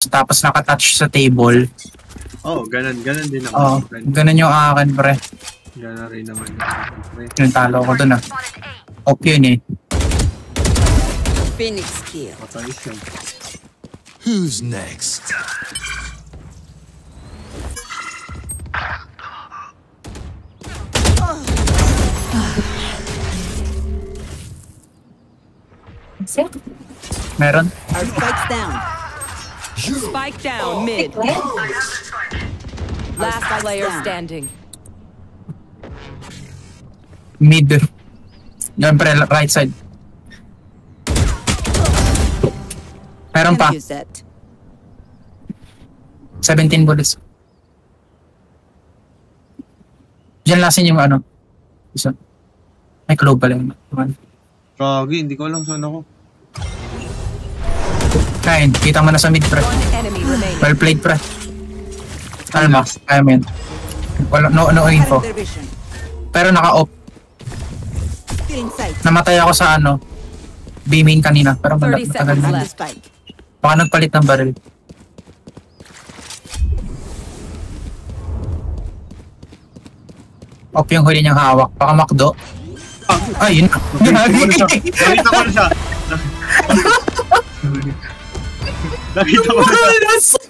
tapos nakatouch sa table. Oh, ganun din ako. Oo, ganun yung akin, pre. Ganun rin naman. Tinatalo ko dun, ah. Op yun, eh. Phoenix kill. Matalis yun. Who's next? Meron? Our spike's down. Spike down mid. Last player standing. Mid. Yan, pre, right side. Meron pa. Use that. 17 bullets. Diyan lasin yung ano. Isa. May global yung naman. Froggy, hindi ko alam saan ako. Kain, kita mo na sa mid, pre. One enemy remaining. Well played, pre. Alma, I mean. Wala, no info. Their vision. Pero naka-off. Still inside. Namatay ako sa ano. B-main kanina. Pero 30 matagal seconds na. left. Spike. Baka nagpalit ng baril. Off yung huli niyang hawak. Baka makdo. Ay, yun. Nakita ko na siya. Nakita ko na siya.